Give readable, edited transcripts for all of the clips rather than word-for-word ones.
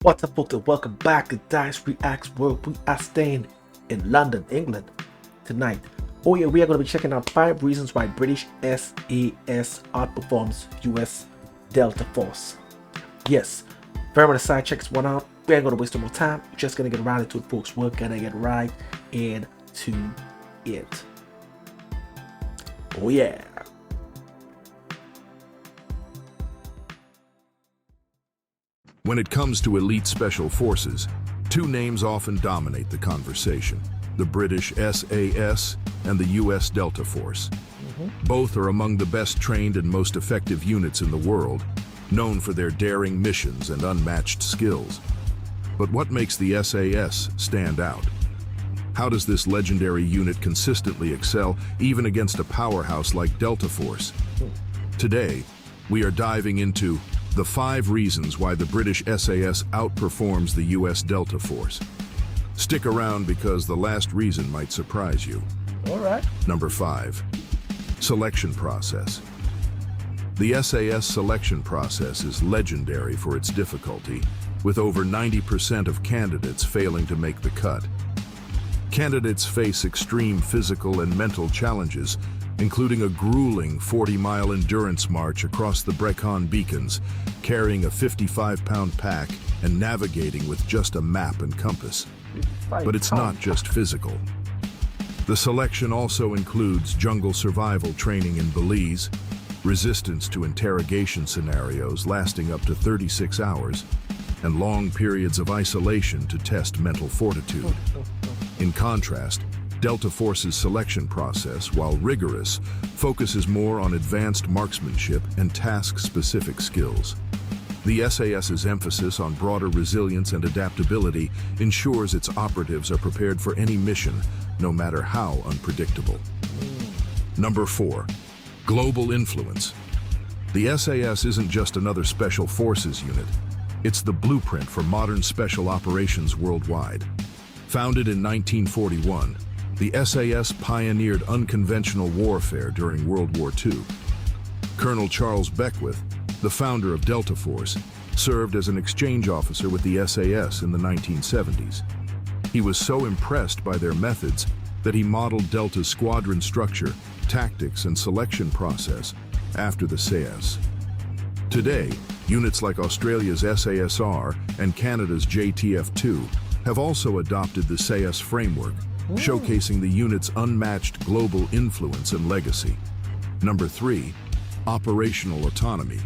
What's up, folks, and welcome back to Dyce Reacts, where we are staying in London, England tonight. Oh yeah, we are going to be checking out 5 reasons why British SAS outperforms US Delta Force. Yes, very much side checks one out. We ain't going to waste no more time. We're just going to get right into it, folks. We're going to get right into it. Oh yeah. When it comes to elite special forces, two names often dominate the conversation: the British SAS and the US Delta Force. Both are among the best trained and most effective units in the world, known for their daring missions and unmatched skills. But what makes the SAS stand out? How does this legendary unit consistently excel even against a powerhouse like Delta Force? Today, we are diving into the 5 reasons why the British SAS outperforms the US Delta Force. Stick around because the last reason might surprise you. All right. Number 5. Selection process. The SAS selection process is legendary for its difficulty, with over 90% of candidates failing to make the cut. Candidates face extreme physical and mental challenges, including a grueling 40-mile endurance march across the Brecon Beacons, carrying a 55-pound pack and navigating with just a map and compass. But it's not just physical. The selection also includes jungle survival training in Belize, resistance to interrogation scenarios lasting up to 36 hours, and long periods of isolation to test mental fortitude. In contrast, Delta Force's selection process, while rigorous, focuses more on advanced marksmanship and task-specific skills. The SAS's emphasis on broader resilience and adaptability ensures its operatives are prepared for any mission, no matter how unpredictable. Number 4. Global influence. The SAS isn't just another special forces unit. It's the blueprint for modern special operations worldwide. Founded in 1941, the SAS pioneered unconventional warfare during World War II. Colonel Charles Beckwith, the founder of Delta Force, served as an exchange officer with the SAS in the 1970s. He was so impressed by their methods that he modeled Delta's squadron structure, tactics, and selection process after the SAS. Today, units like Australia's SASR and Canada's JTF-2 have also adopted the SAS framework, showcasing the unit's unmatched global influence and legacy. Number 3. Operational autonomy.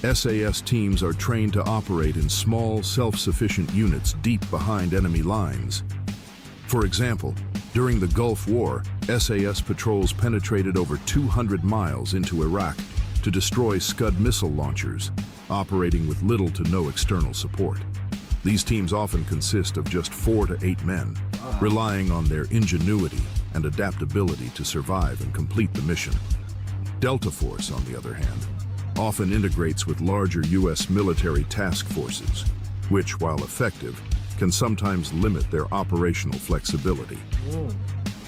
SAS teams are trained to operate in small, self-sufficient units deep behind enemy lines. For example, during the Gulf War, SAS patrols penetrated over 200 miles into Iraq to destroy Scud missile launchers, operating with little to no external support. These teams often consist of just 4 to 8 men, relying on their ingenuity and adaptability to survive and complete the mission. Delta Force, on the other hand, often integrates with larger US military task forces, which, while effective, can sometimes limit their operational flexibility.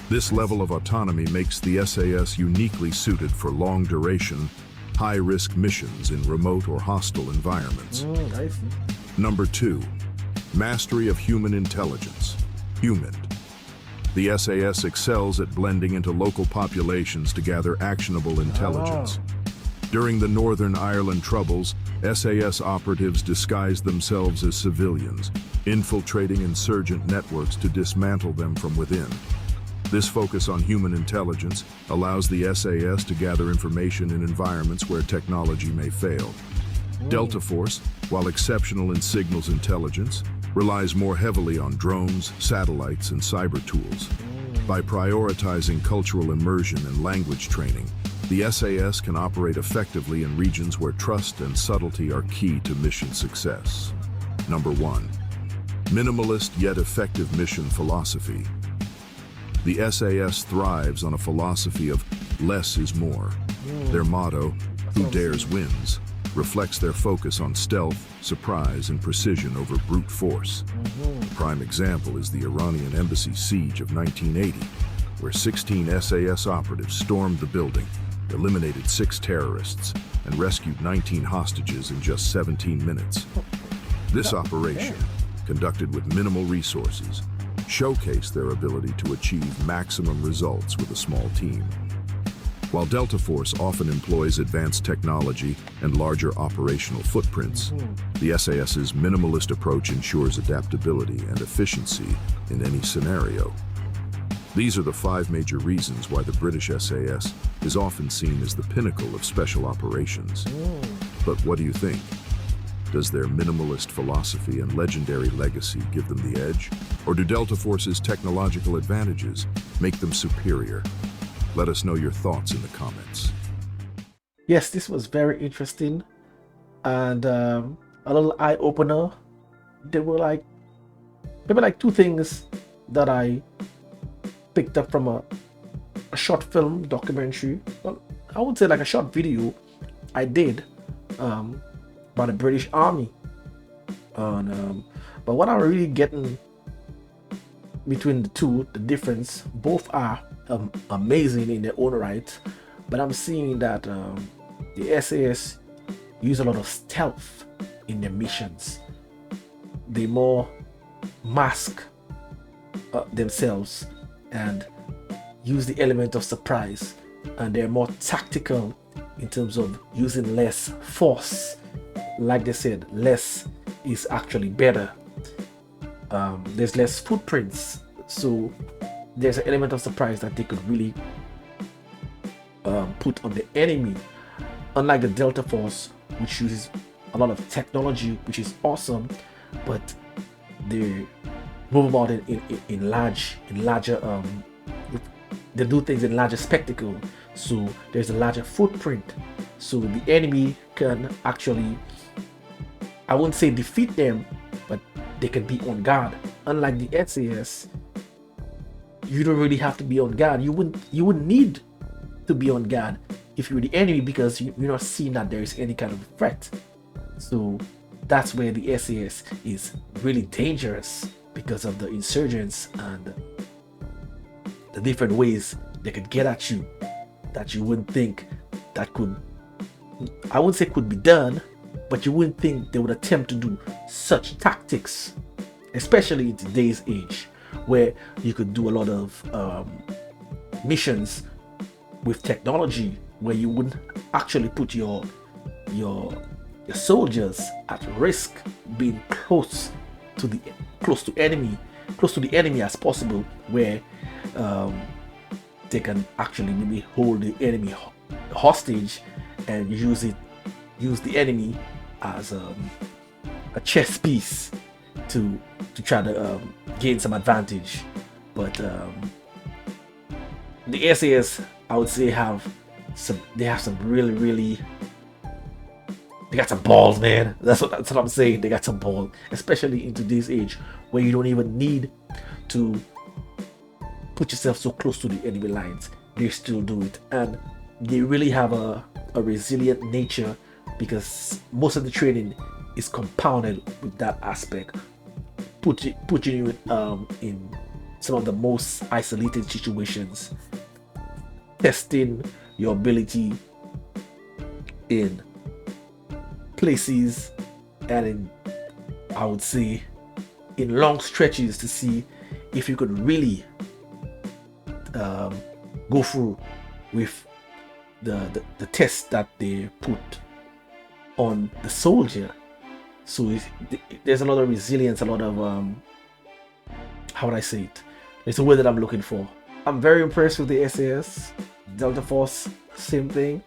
This level of autonomy makes the SAS uniquely suited for long-duration, high-risk missions in remote or hostile environments. Number 2. Mastery of human intelligence. HUMINT. The SAS excels at blending into local populations to gather actionable intelligence. During the Northern Ireland Troubles, SAS operatives disguised themselves as civilians, infiltrating insurgent networks to dismantle them from within. This focus on human intelligence allows the SAS to gather information in environments where technology may fail. Delta Force, while exceptional in signals intelligence, relies more heavily on drones, satellites, and cyber tools. By prioritizing cultural immersion and language training, the SAS can operate effectively in regions where trust and subtlety are key to mission success. Number 1. Minimalist yet effective mission philosophy. The SAS thrives on a philosophy of less is more. Their motto, "Who dares wins," reflects their focus on stealth, surprise, and precision over brute force. A prime example is the Iranian embassy siege of 1980, where 16 SAS operatives stormed the building, eliminated 6 terrorists, and rescued 19 hostages in just 17 minutes. This operation, conducted with minimal resources, showcased their ability to achieve maximum results with a small team. While Delta Force often employs advanced technology and larger operational footprints, the SAS's minimalist approach ensures adaptability and efficiency in any scenario. These are the 5 major reasons why the British SAS is often seen as the pinnacle of special operations. But what do you think? Does their minimalist philosophy and legendary legacy give them the edge? Or do Delta Force's technological advantages make them superior? Let us know your thoughts in the comments. Yes, this was very interesting and a little eye-opener. There were maybe 2 things that I picked up from a short film documentary. Well, I would say like a short video I did by the British Army. But what I'm really getting between the two, the difference, both are amazing in their own right, but I'm seeing that the SAS use a lot of stealth in their missions. They more mask themselves and use the element of surprise, and they're more tactical in terms of using less force. Like they said, less is actually better. There's less footprints, so there's an element of surprise that they could really put on the enemy, unlike the Delta Force, which uses a lot of technology, which is awesome, but they move about in larger they do things in larger spectacle, so there's a larger footprint, so the enemy can actually, I wouldn't say defeat them, but they can be on guard. Unlike the SAS, you don't really have to be on guard. You wouldn't need to be on guard if you're the enemy, because you're not seeing that there is any kind of threat. So that's where the SAS is really dangerous, because of the insurgents and the different ways they could get at you that you wouldn't think that could, I wouldn't say could be done, but you wouldn't think they would attempt to do such tactics, especially in today's age, where you could do a lot of missions with technology, where you wouldn't actually put your soldiers at risk being close to the enemy as possible, where they can actually maybe hold the enemy hostage and use the enemy as a chess piece to try to gain some advantage. But the SAS, I would say, have some really they got some balls, man. That's what I'm saying. They got some balls, especially in today's age, where you don't even need to put yourself so close to the enemy lines. They still do it, and they really have a resilient nature, because most of the training is compounded with that aspect, putting you in some of the most isolated situations, testing your ability in places and in, I would say, in long stretches, to see if you could really go through with the test that they put on the soldier. So there's a lot of resilience, a lot of how would I say it? It's a word that I'm looking for. I'm very impressed with the SAS. Delta Force, same thing.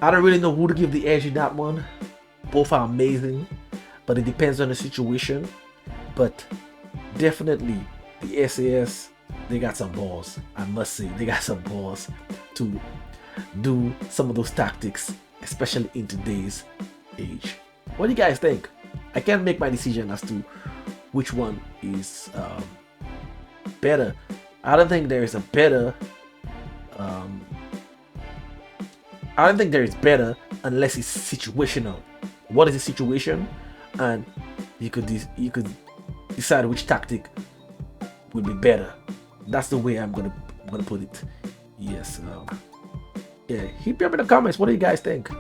I don't really know who to give the edge in that one. Both are amazing, but it depends on the situation. But definitely the SAS, they got some balls. I must say, they got some balls to do some of those tactics, especially in today's age. What do you guys think? I can't make my decision as to which one is better. I don't think there is a better I don't think there is better unless it's situational. What is the situation? And you could decide which tactic would be better. That's the way I'm gonna put it. Yes. Yeah. Hit me up in the comments. What do you guys think?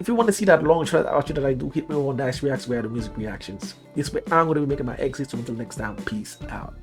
If you want to see that long shot outro that I do, hit me on Dyce Reacts where I do music reactions. This way I'm going to be making my exit. So until next time, peace out.